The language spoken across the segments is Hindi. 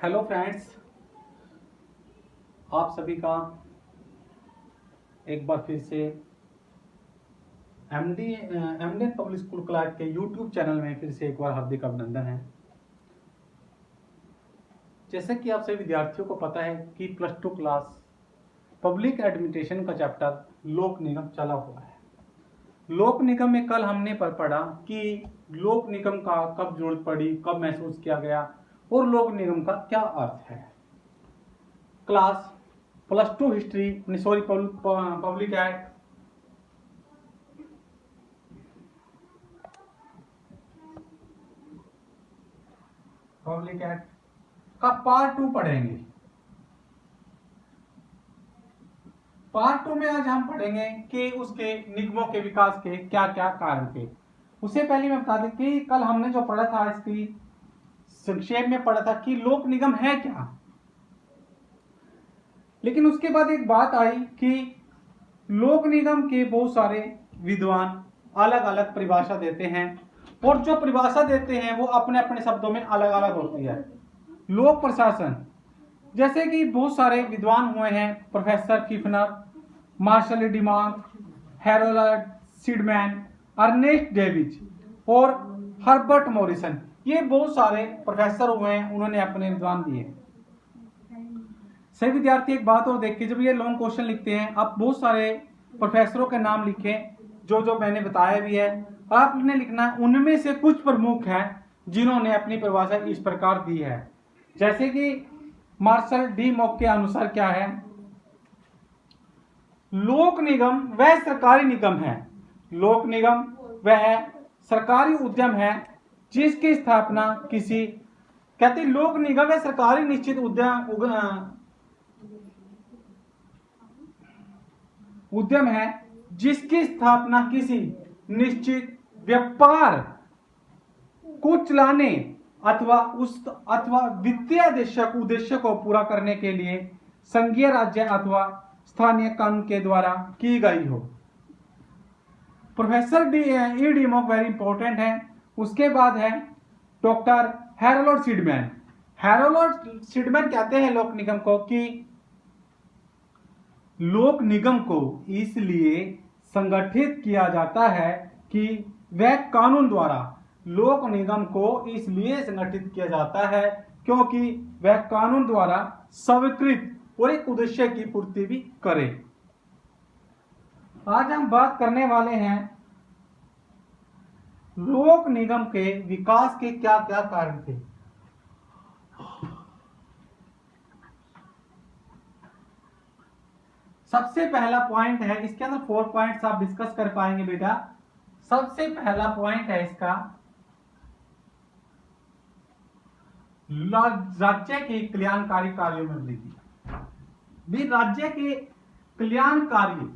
हेलो फ्रेंड्स, आप सभी का एक बार फिर से एमडी पब्लिक स्कूल क्लास के यूट्यूब चैनल में फिर से एक बार हार्दिक अभिनंदन है। जैसे कि आप सभी विद्यार्थियों को पता है कि plus two class public administration का चैप्टर लोक निगम चला हुआ है। लोक निगम में कल हमने पढ़ा कि लोक निगम का कब जरूरत पड़ी, कब महसूस किया गया और लोक निगम का क्या अर्थ है। Class plus two history sorry public act का पार्ट 2 पढ़ेंगे। पार्ट 2 में आज हम पढ़ेंगे कि उसके निगमों के विकास के क्या क्या कारण थे। उससे पहले मैं बता दें कि कल हमने जो पढ़ा था इसकी संक्षेप में पढ़ा था कि लोक निगम है क्या, लेकिन उसके बाद एक बात आई कि लोक निगम के बहुत सारे विद्वान अलग अलग परिभाषा देते हैं और जो परिभाषा देते हैं वो अपने अपने शब्दों में अलग अलग होती है। लोक प्रशासन, जैसे कि बहुत सारे विद्वान हुए हैं, professor Pfiffner, Marshall Dimock, Harold Seidman, Ernest Davies और हर्बर्ट मॉरिसन, ये बहुत सारे प्रोफेसर हुए हैं, उन्होंने अपने विद्वान दिए। सही विद्यार्थी एक बात और देखिए, जब ये लॉन्ग क्वेश्चन लिखते हैं आप बहुत सारे प्रोफेसरों के नाम लिखें जो मैंने बताया भी है, और आपने लिखना है उनमें से कुछ प्रमुख हैं जिन्होंने अपनी परिभाषा इस प्रकार दी है। जैसे कि मार्शल डी मॉक के अनुसार क्या है, लोक निगम वह सरकारी निगम है, लोक निगम वह सरकारी उद्यम है जिसकी स्थापना किसी, कहते लोक निगम वह सरकारी निश्चित उद्यम है जिसकी स्थापना किसी निश्चित व्यापार को चलाने अथवा वित्तीय उद्देश्य को पूरा करने के लिए संघीय राज्य अथवा स्थानीय कानून के द्वारा की गई हो। Professor E D mock very important है। उसके बाद है डॉक्टर हैरोल्ड सीडमैन। हैरोल्ड सीडमैन कहते हैं लोक निगम को कि लोक निगम को इसलिए संगठित किया जाता है कि वह कानून द्वारा, लोक निगम को इसलिए संगठित किया जाता है क्योंकि वह कानून द्वारा स्वीकृत और एक उद्देश्य की पूर्ति भी करे। आज हम बात करने वाले हैं लोक निगम के विकास के क्या क्या कारण थे। सबसे पहला पॉइंट है, इसके अंदर 4 पॉइंट्स आप डिस्कस कर पाएंगे बेटा। सबसे पहला पॉइंट है इसका, राज्य के कल्याणकारी कार्यों में वृद्धि। भी राज्य के कल्याणकारी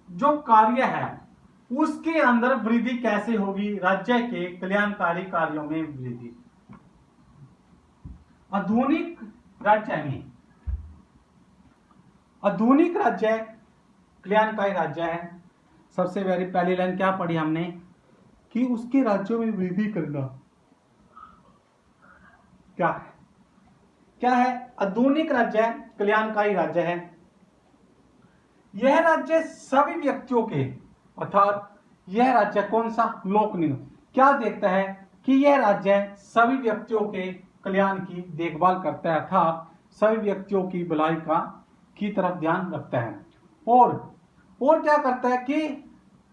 जो कार्य है उसके अंदर वृद्धि कैसे होगी, राज्य के कल्याणकारी कार्यों में वृद्धि। आधुनिक राज्य कल्याणकारी राज्य है। सबसे पहली लाइन क्या पढ़ी हमने कि उसके राज्यों में वृद्धि करना क्या है आधुनिक राज्य कल्याणकारी राज्य है। यह राज्य सभी व्यक्तियों के, अर्थात यह राज्य कौन सा, लोक निगम, क्या देखता है कि यह राज्य सभी व्यक्तियों के कल्याण की देखभाल करता है, अर्थात सभी व्यक्तियों की भलाई की तरफ ध्यान रखता है। और क्या करता है कि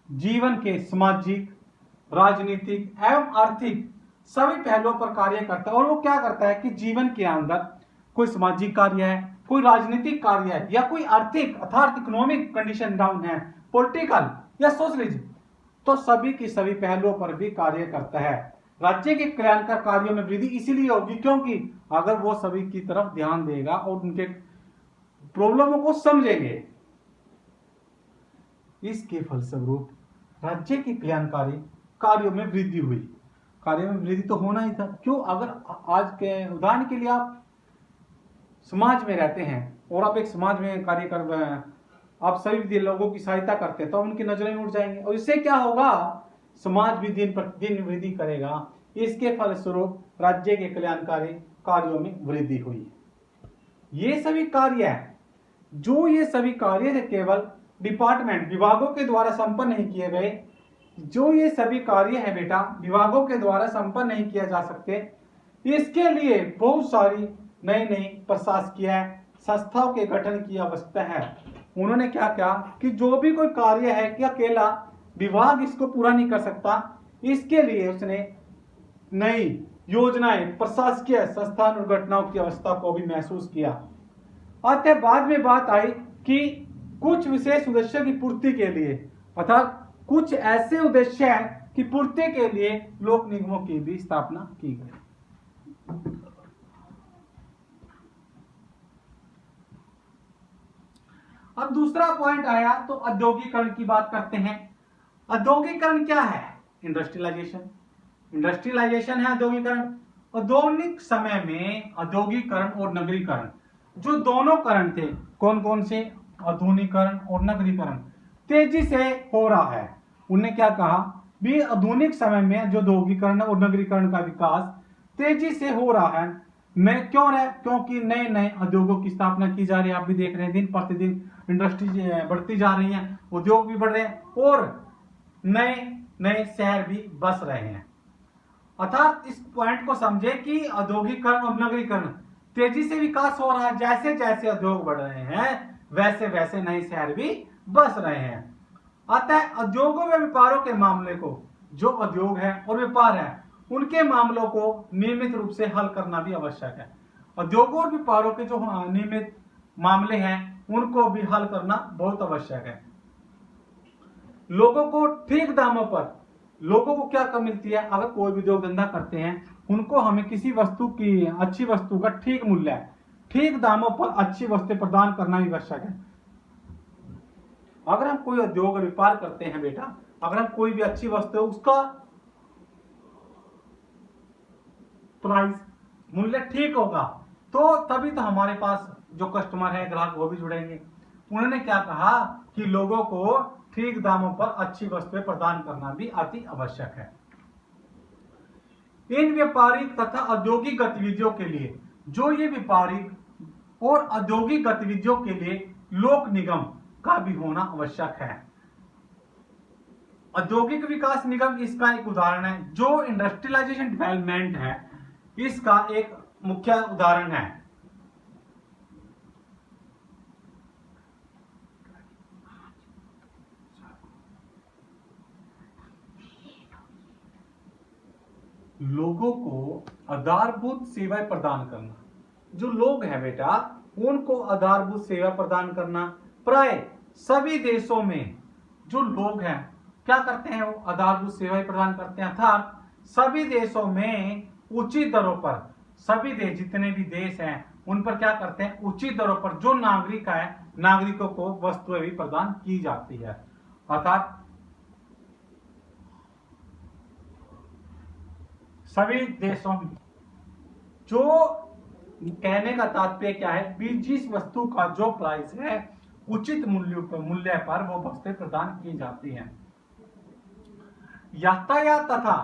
जीवन के सामाजिक, राजनीतिक एवं आर्थिक सभी पहलुओं पर कार्य करता है। और वो क्या करता है कि जीवन के अंदर कोई सामाजिक कार्य है, कोई राजनीतिक कार्य है, या कोई आर्थिक अर्थात इकोनॉमिक कंडीशन डाउन है, पॉलिटिकल या सोशलिज्म, तो सभी की सभी पहलुओं पर भी कार्य करता है। राज्य के कल्याणकारी कार्यों में वृद्धि इसीलिए होगी क्योंकि अगर वो सभी की तरफ ध्यान देगा और उनके प्रॉब्लमों को समझेंगे, इसके फलस्वरूप राज्य के कल्याणकारी कार्यों में वृद्धि हुई। कार्यों में वृद्धि तो होना ही था। क्यों? अगर आज के उदाहरण के लिए आप समाज में रहते हैं और आप एक समाज में कार्य कर रहे हैं, आप सभी लोगों की सहायता करते हैं, तो उनकी नजरें उठ जाएंगे और इससे क्या होगा, समाज भी दिन प्रतिदिन वृद्धि करेगा। इसके फलस्वरूप राज्य के कल्याणकारी कार्यों में वृद्धि हुई। ये सभी कार्य ये सभी कार्य थे केवल डिपार्टमेंट विभागों के द्वारा संपन्न नहीं किए गए। जो ये सभी कार्य है बेटा विभागों के द्वारा संपन्न नहीं किया जा सकते, इसके लिए बहुत सारी नई नई प्रशासकीय संस्थाओं के गठन की आवश्यकता है। उन्होंने क्या किया कि जो भी कोई कार्य है कि अकेला विभाग इसको पूरा नहीं कर सकता, इसके लिए उसने नई योजनाएं प्रशासकीय संस्थान और घटनाओं की आवश्यकता को भी महसूस किया। अतः बाद में बात आई कि कुछ विशेष उद्देश्य की पूर्ति के लिए अर्थात कुछ ऐसे उद्देश्य हैं कि पूर्ति के लिए लोक निगमों की भी स्थापना की गई। अब दूसरा पॉइंट आया तो औद्योगिकरण की बात करते हैं। औद्योगिकरण क्या है? इंडस्ट्रियलाइजेशन। इंडस्ट्रियलाइजेशन है औद्योगिकरण। औद्योगिक समय में औद्योगिकरण और नगरीकरण जो दोनों करण थे, कौन कौन से? आधुनिकीकरण और नगरीकरण तेजी से हो रहा है। उन्होंने क्या कहा भी आधुनिक समय में जो औद्योगिकरण और नगरीकरण का विकास तेजी से हो रहा है। मैं क्यों है? क्योंकि नए नए उद्योगों की स्थापना की जा रही है। आप भी देख रहे हैं दिन प्रतिदिन इंडस्ट्री बढ़ती जा रही है, उद्योग भी बढ़ रहे हैं और नए नए शहर भी बस रहे हैं। अर्थात इस पॉइंट को समझे कि औद्योगिकरण और नगरीकरण तेजी से विकास हो रहा है। जैसे जैसे उद्योग बढ़ रहे हैं वैसे वैसे नए शहर भी बस रहे हैं। अतः उद्योगों व व्यापारों के मामले को, जो उद्योग है और व्यापार है उनके मामलों को नियमित रूप से हल करना भी आवश्यक है। उद्योगों और व्यापारों के जो नियमित मामले हैं उनको भी हल करना बहुत आवश्यक है। लोगों को ठीक दामों पर, लोगों को क्या कम मिलती है? अगर कोई भी उद्योग धंधा करते हैं उनको हमें किसी वस्तु की, अच्छी वस्तु का ठीक मूल्य है, ठीक दामों पर अच्छी वस्तुएं प्रदान करना भी आवश्यक है। अगर हम कोई उद्योग व्यापार करते हैं बेटा, अगर हम कोई भी अच्छी वस्तु है उसका प्राइस मूल्य ठीक होगा तो तभी तो हमारे पास जो कस्टमर है, ग्राहक, वो भी जुड़ेंगे। उन्होंने क्या कहा कि लोगों को ठीक दामों पर अच्छी वस्तुएं प्रदान करना भी अति आवश्यक है। इन व्यापारिक तथा औद्योगिक गतिविधियों के लिए, जो ये व्यापारिक और औद्योगिक गतिविधियों के लिए लोक निगम का भी होना आवश्यक है। औद्योगिक विकास निगम इसका एक उदाहरण है। जो इंडस्ट्रियलाइजेशन डेवलपमेंट है इसका एक मुख्य उदाहरण है। लोगों को आधारभूत सेवाएं प्रदान करना। जो लोग हैं बेटा उनको आधारभूत सेवा प्रदान करना। प्राय सभी देशों में जो लोग हैं क्या करते हैं? वो आधारभूत सेवाएं प्रदान करते हैं। अर्थात सभी देशों में उचित दरों पर, सभी देश जितने भी देश हैं उन पर क्या करते हैं? उचित दरों पर जो नागरिक है, नागरिकों को वस्तुएं भी प्रदान की जाती है। अर्थात सभी देशों में, जो कहने का तात्पर्य क्या है? जिस वस्तु का जो प्राइस है उचित मूल्य पर वो वस्तुएं प्रदान की जाती हैं। यातायात तथा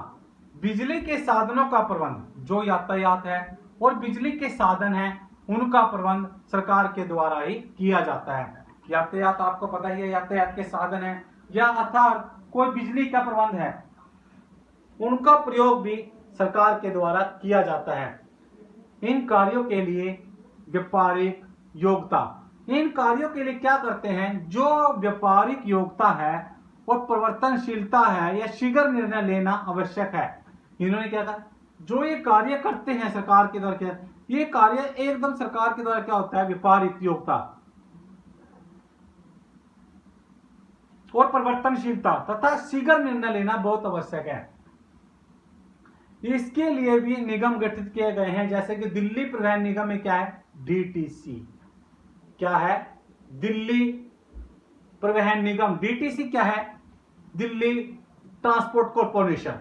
बिजली के साधनों का प्रबंध, जो यातायात है और बिजली के साधन है उनका प्रबंध सरकार के द्वारा ही किया जाता है। यातायात आपको पता ही है, यातायात के साधन है या अर्थात कोई बिजली का प्रबंध है, उनका प्रयोग भी सरकार के द्वारा किया जाता है। इन कार्यों के लिए व्यापारिक योग्यता, इन कार्यों के लिए क्या करते हैं? जो व्यापारिक योग्यता है और परिवर्तनशीलता है या शीघ्र निर्णय लेना आवश्यक है। इन्होंने क्या कहा? जो ये कार्य करते हैं सरकार के द्वारा, ये कार्य एकदम सरकार के द्वारा क्या होता है? व्यापारिक योग्यता और परिवर्तनशीलता तथा शीघ्र निर्णय लेना बहुत आवश्यक है। इसके लिए भी निगम गठित किए गए हैं, जैसे कि दिल्ली परिवहन निगम में क्या है? डीटीसी। क्या है? दिल्ली परिवहन निगम। डीटीसी क्या है? Delhi transport corporation.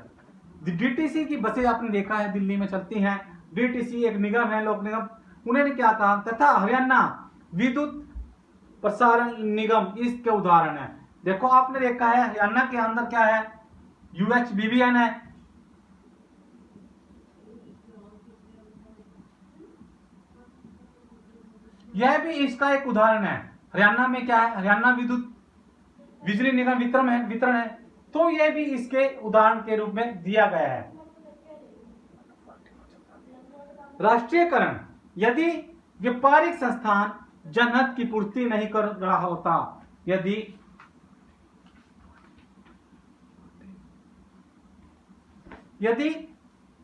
डीटीसी की बसें आपने देखा है दिल्ली में चलती हैं। डीटीसी एक निगम है, लोक निगम। उन्होंने क्या कहा? तथा हरियाणा विद्युत प्रसारण निगम इसके उदाहरण है। देखो आपने देखा है हरियाणा के अंदर क्या है? UHBBN है। यह भी इसका एक उदाहरण है। हरियाणा में क्या है, हरियाणा विद्युत बिजली निगम वितरण है, तो यह भी इसके उदाहरण के रूप में दिया गया है। राष्ट्रीयकरण, यदि व्यापारिक संस्थान जनहित की पूर्ति नहीं कर रहा होता, यदि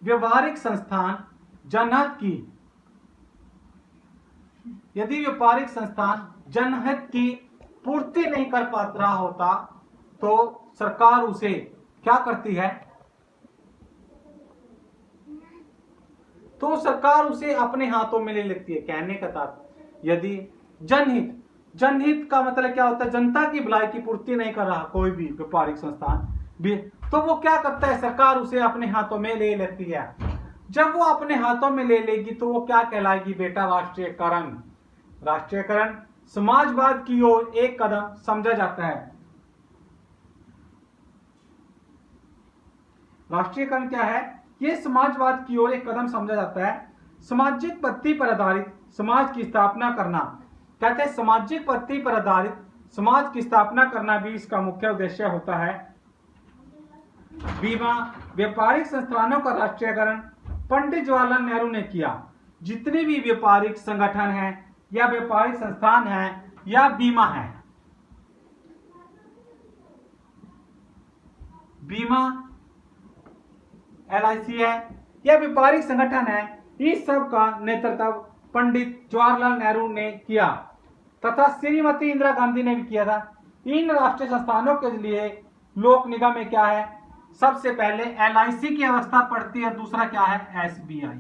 व्यापारिक संस्थान जनहित की पूर्ति नहीं कर पा रहा होता, तो सरकार उसे क्या करती है, तो सरकार उसे अपने हाथों में ले लेती है। कहने का तात्पर्य, यदि जनहित का मतलब क्या होता है, जनता की भलाई की पूर्ति नहीं कर रहा कोई भी व्यापारिक संस्थान भी, तो वो क्या करता है, सरकार उसे अपने हाथों में ले लेती है। जब वो अपने हाथों में ले लेगी तो वो क्या कहलाएगी बेटा, राष्ट्रीयकरण। राष्ट्रीयकरण समाजवाद की ओर एक कदम समझा जाता है। राष्ट्रीयकरण क्या है, ये समाजवाद की ओर एक कदम समझा जाता है। सामाजिक पद्धति पर आधारित समाज की स्थापना करना, कहते हैं सामाजिक पद्धति पर आधारित समाज की स्थापना करना भी इसका मुख्य उद्देश्य होता है। बीमा व्यापारिक संस्थानों का राष्ट्रीयकरण पंडित जवाहरलाल नेहरू ने किया। जितने भी व्यापारिक संगठन हैं या व्यापारिक संस्थान हैं या बीमा है, बीमा LIC है या व्यापारिक संगठन है, इस सब का नेतृत्व पंडित जवाहरलाल नेहरू ने किया तथा श्रीमती इंदिरा गांधी ने भी किया था। इन राष्ट्रीय संस्थानों के लिए लोक निगम में क्या है, सबसे पहले LIC की अवस्था पड़ती है, दूसरा क्या है, SBI।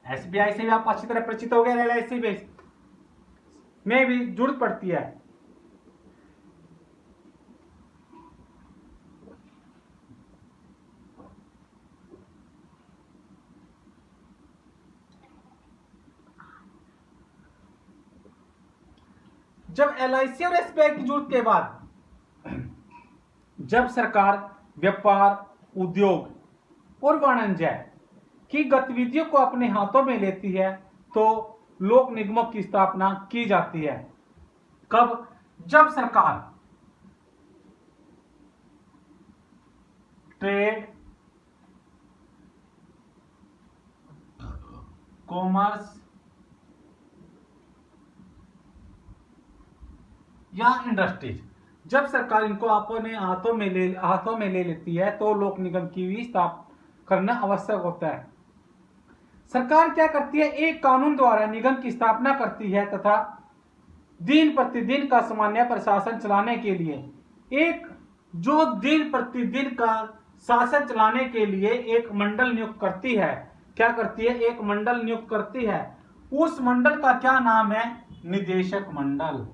SBI से भी आप अच्छी तरह परिचित हो गए, LIC में भी जरूरत पड़ती है। जब LIC और SBI की जरूरत के बाद जब सरकार व्यापार, उद्योग और वाणिज्य की गतिविधियों को अपने हाथों में लेती है, तो लोक निगमों की स्थापना की जाती है। कब, जब सरकार ट्रेड, कॉमर्स या इंडस्ट्रीज, जब सरकार इनको अपने हाथों में ले लेती है, तो लोक निगम की भी स्थापना करना आवश्यक होता है। सरकार क्या करती है, एक कानून द्वारा निगम की स्थापना करती है तथा दिन प्रतिदिन का सामान्य प्रशासन चलाने के लिए दिन प्रतिदिन का शासन चलाने के लिए एक मंडल नियुक्त करती है। क्या करती है, एक मंडल नियुक्त करती है। उस मंडल का क्या नाम है, निदेशक मंडल।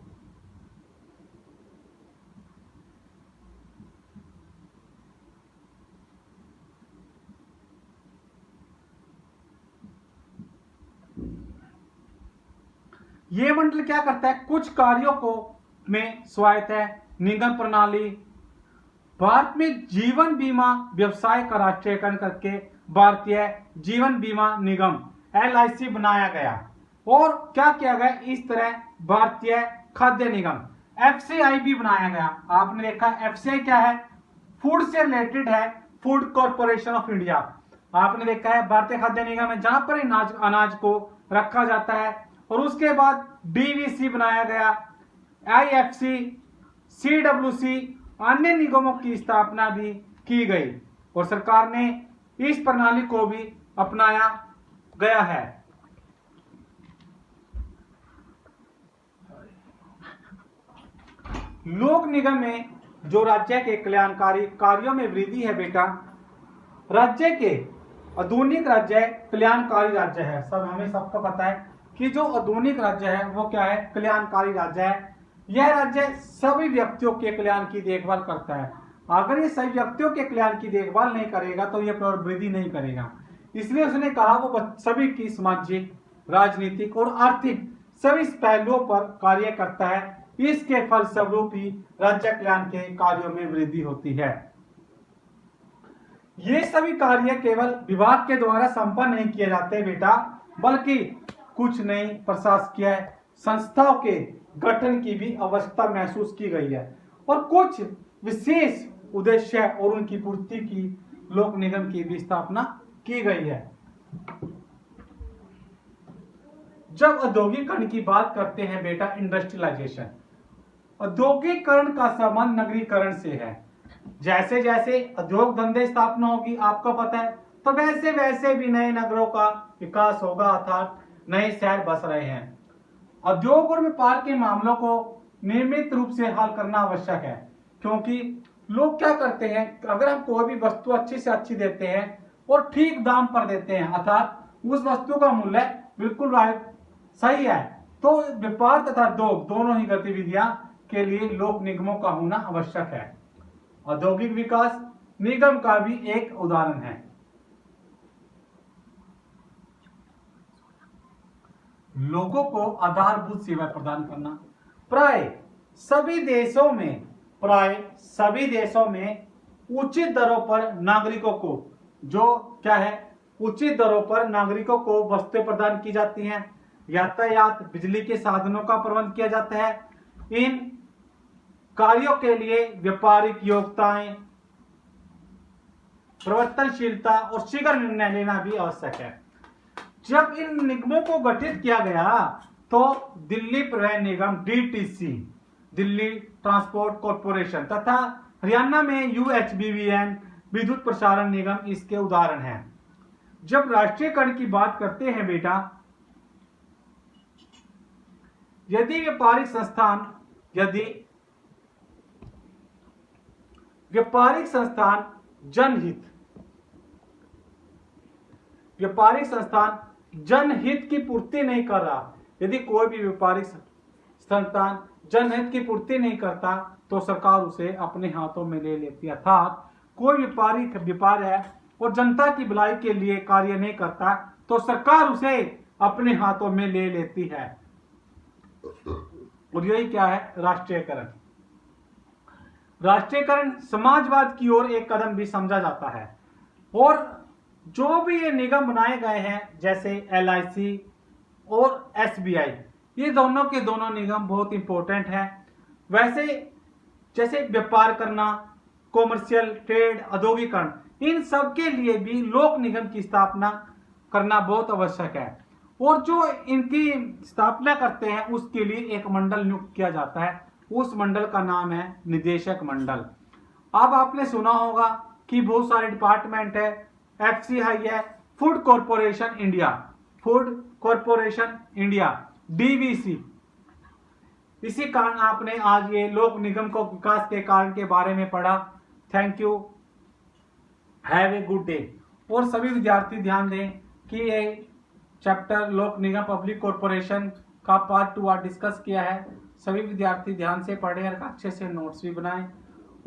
ये मंडल क्या करता है, कुछ कार्यों को में स्वायत्त है। निगम प्रणाली, भारत में जीवन बीमा व्यवसाय का राष्ट्रीयकरण करके भारतीय जीवन बीमा निगम LIC बनाया गया। और क्या किया गया, इस तरह भारतीय खाद्य निगम FCI भी बनाया गया। आपने देखा FCI क्या है, फूड से रिलेटेड है, फूड कॉर्पोरेशन ऑफ इंडिया। आपने देखा है भारतीय खाद्य निगम है जहां पर अनाज को रखा जाता है। और उसके बाद DVC बनाया गया, IFC, CWC, अन्य निगमों की स्थापना भी की गई और सरकार ने इस प्रणाली को भी अपनाया गया है। लोक निगम में जो राज्य के कल्याणकारी कार्यों में वृद्धि है बेटा, राज्य के आधुनिक राज्य कल्याणकारी राज्य है। सब हमें सबको पता है कि जो आधुनिक राज्य है वो क्या है, कल्याणकारी राज्य है। यह राज्य सभी व्यक्तियों के कल्याण की देखभाल करता है। अगर ये सभी व्यक्तियों के कल्याण की देखभाल नहीं करेगा तो ये प्रवृत्ति नहीं करेगा। इसलिए उसने कहा वो सभी की सामाजिक, राजनीतिक और आर्थिक सभी पहलुओं पर कार्य करता है। इसके फलस्वरूप ही राज्य कल्याण के कार्यों में वृद्धि होती है। ये सभी कार्य केवल विभाग के द्वारा संपन्न नहीं किए जाते बेटा, बल्कि कुछ नई प्रशासकीय संस्थाओं के गठन की भी आवश्यकता महसूस की गई है और कुछ विशेष उद्देश्य और उनकी पूर्ति की लोक निगम की भी स्थापना की गई है। जब औद्योगिकरण की बात करते हैं बेटा, इंडस्ट्रियलाइजेशन, औद्योगिकरण का संबंध नगरीकरण से है। जैसे जैसे उद्योग धंधे स्थापना होगी, आपको पता है, तो वैसे वैसे भी नए नगरों का विकास होगा, अर्थात नए शहर बस रहे हैं। उद्योग और व्यापार के मामलों को नियमित रूप से हल करना आवश्यक है, क्योंकि लोग क्या करते हैं, अगर हम कोई भी वस्तु अच्छी से अच्छी देते हैं और ठीक दाम पर देते हैं, अर्थात उस वस्तु का मूल्य बिल्कुल सही है, तो व्यापार तथा उद्योग दोनों ही गतिविधियां के लिए लोक निगमों का होना आवश्यक है। औद्योगिक विकास निगम का भी एक उदाहरण है। लोगों को आधारभूत सेवा प्रदान करना। प्राय सभी देशों में उचित दरों पर नागरिकों को उचित दरों पर नागरिकों को वस्तुएं प्रदान की जाती हैं। यातायात, बिजली के साधनों का प्रबंध किया जाता है। इन कार्यों के लिए व्यापारिक योग्यताएं, परिवर्तनशीलता और शीघ्र निर्णय लेना भी आवश्यक है। जब इन निगमों को गठित किया गया तो दिल्ली परिवहन निगम DTC, दिल्ली ट्रांसपोर्ट कॉरपोरेशन, तथा हरियाणा में UHBVN, विद्युत प्रसारण निगम इसके उदाहरण हैं। जब राष्ट्रीयकरण की बात करते हैं बेटा, यदि व्यापारिक संस्थान जनहित की पूर्ति नहीं कर रहा, यदि कोई भी व्यापारिक संस्थान जनहित की पूर्ति नहीं करता तो सरकार उसे अपने हाथों में ले लेती है। अर्थात कोई व्यापार है और जनता की भलाई के लिए कार्य नहीं करता तो सरकार उसे अपने हाथों में ले लेती है। और यही क्या है, राष्ट्रीयकरण। राष्ट्रीयकरण समाजवाद की ओर एक कदम भी समझा जाता है। और जो भी ये निगम बनाए गए हैं, जैसे LIC और SBI, ये दोनों के दोनों निगम बहुत इंपॉर्टेंट हैं। वैसे जैसे व्यापार करना, कॉमर्शियल ट्रेड, औद्योगिकरण, इन सब के लिए भी लोक निगम की स्थापना करना बहुत आवश्यक है। और जो इनकी स्थापना करते हैं उसके लिए एक मंडल नियुक्त किया जाता है, उस मंडल का नाम है निदेशक मंडल। अब आपने सुना होगा कि बहुत सारे डिपार्टमेंट है, FCI है, फूड कॉरपोरेशन इंडिया, DVC। इसी कारण आपने आज ये लोक निगम को विकास के कारण के बारे में पढ़ा। Thank you, have a good day. और सभी विद्यार्थी ध्यान दें कि ये चैप्टर लोक निगम पब्लिक कॉरपोरेशन का पार्ट 2 आज डिस्कस किया है। सभी विद्यार्थी ध्यान से पढ़ें और अच्छे से नोट्स भी बनाएं।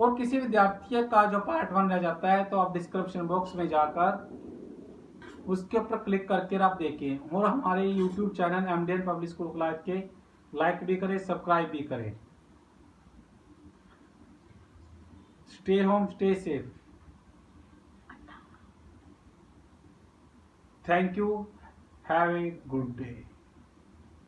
और किसी विद्यार्थी का जो पार्ट 1 रह जाता है तो आप डिस्क्रिप्शन बॉक्स में जाकर उसके ऊपर क्लिक करके आप देखिए। और हमारे YouTube channel MDN public school class के लाइक भी करें, सब्सक्राइब भी करें। Stay home, stay safe. Thank you, have a good day.